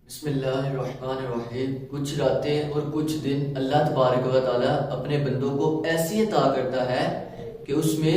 بسم اللہ الرحمن الرحیم۔ کچھ راتیں اور کچھ دن اللہ تبارک و تعالی اپنے بندوں کو ایسی عطا کرتا ہے کہ اس میں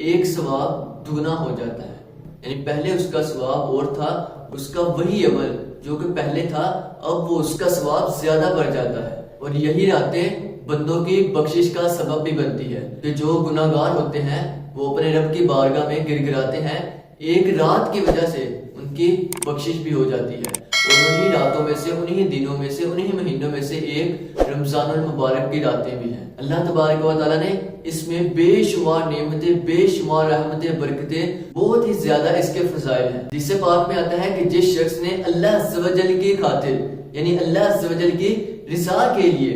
ایک ثواب دگنا ہو جاتا ہے۔ یعنی پہلے اس کا ثواب اور تھا، اس کا وہی عمل جو کہ پہلے تھا اب وہ اس کا ثواب زیادہ بڑھ جاتا ہے۔ اور یہی راتیں بندوں کی بخشش کا سبب بھی بنتی ہے کہ جو گناہ گار ہوتے ہیں وہ اپنے رب کی بارگاہ میں گر گراتے ہیں، ایک رات کی وجہ سے ان کی بخشش بھی ہو جاتی ہے۔ اور انہی راتوں میں سے، انہی دنوں میں سے، انہی مہینوں میں سے ایک رمضان المبارک کی راتیں بھی ہیں۔ اللہ تبارک و تعالیٰ نے اس میں بے شمار نعمتیں، بے شمار رحمتیں، برکتیں، بہت ہی زیادہ اس کے فضائل ہیں، جس سے پاک میں آتا ہے کہ جس شخص نے اللہ عز و جل کی خاطر، یعنی اللہ عز و جل کی رضا کے لیے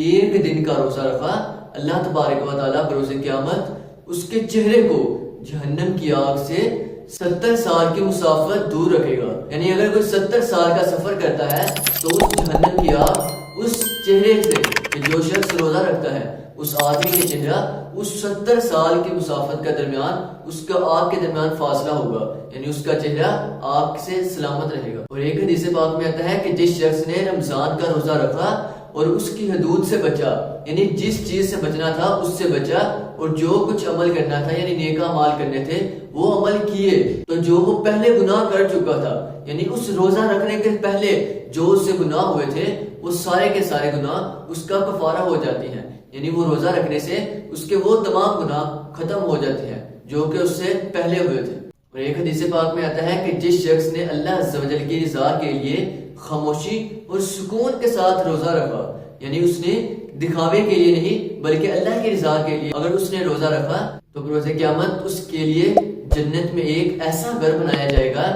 ایک دن کا روزہ رکھا، اللہ تبارک و تعالیٰ بروز قیامت اس کے چہرے کو جہنم کی آگ سے 70 سال کی مسافت دور رکھے گا۔ یعنی اگر کوئی 70 سال کا سفر کرتا ہے تو اس جہنم کی آگ اس چہرے سے، کہ جو شخص روزہ رکھتا ہے اس آدمی کے چہرہ اس 70 سال کی مسافت کا درمیان، اس کا آگ کے درمیان فاصلہ ہوگا، یعنی اس کا چہرہ آگ سے سلامت رہے گا۔ اور ایک حدیث پاک میں آتا ہے کہ جس شخص نے رمضان کا روزہ رکھا اور اس کی حدود سے بچا، یعنی جس چیز سے بچنا تھا اس سے بچا، اور جو کچھ عمل کرنا تھا یعنی نیک اعمال کرنے تھے وہ عمل کیے، تو جو وہ پہلے گناہ کر چکا تھا، یعنی اس روزہ رکھنے کے پہلے جو اس سے گناہ ہوئے تھے وہ سارے کے سارے گناہ اس کا کفارہ ہو جاتی ہیں، یعنی وہ روزہ رکھنے سے اس کے وہ تمام گناہ ختم ہو جاتے ہیں جو کہ اس سے پہلے ہوئے تھے۔ اور ایک حدیث پاک میں آتا ہے کہ جس شخص نے اللہ عز و جل کی رضا کے لیے خاموشی اور سکون کے ساتھ روزہ رکھا، یعنی اس نے دکھاوے کے لیے نہیں بلکہ اللہ کی رضا کے لیے اگر اس نے روزہ رکھا، تو بروز قیامت اس کے لیے جنت میں ایک ایسا گھر بنایا جائے گا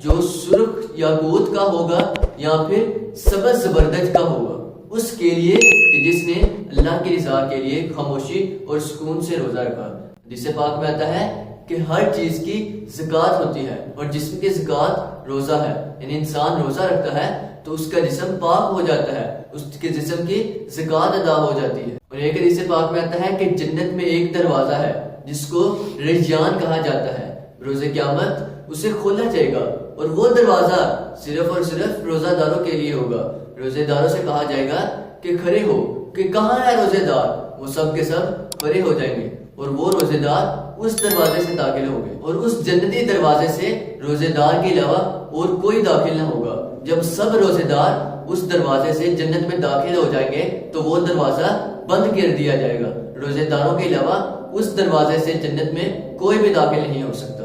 جو سرخ یاقوت کا ہوگا یا پھر سبز زبرجد کا ہوگا، اس کے لیے کہ جس نے اللہ کی رضا کے لیے خاموشی اور سکون سے روزہ رکھا۔ حدیث پاک میں آتا ہے کہ ہر چیز کی زکوٰۃ ہوتی ہے، اور جسم کی زکوٰۃ روزہ ہے، یعنی انسان روزہ رکھتا ہے تو اس کا جسم پاک ہو جاتا ہے، اس کے جسم کی زکوٰۃ ادا ہو جاتی ہے۔ اور ایک حدیث پاک میں آتا ہے کہ جنت میں ایک دروازہ ہے جس کو ریجان کہا جاتا ہے، روز قیامت اسے کھولا جائے گا، اور وہ دروازہ صرف اور صرف روزہ داروں کے لیے ہوگا۔ روزے داروں سے کہا جائے گا کہ کھڑے ہو، کہ کہاں ہے روزے دار؟ وہ سب کے سب کھڑے ہو جائیں گے، اور وہ روزے دار اس دروازے سے داخل ہوں گے، اور اس جنتی دروازے سے روزے دار کے علاوہ اور کوئی داخل نہ ہوگا۔ جب سب روزے دار اس دروازے سے جنت میں داخل ہو جائیں گے تو وہ دروازہ بند کر دیا جائے گا، روزے داروں کے علاوہ اس دروازے سے جنت میں کوئی بھی داخل نہیں ہو سکتا۔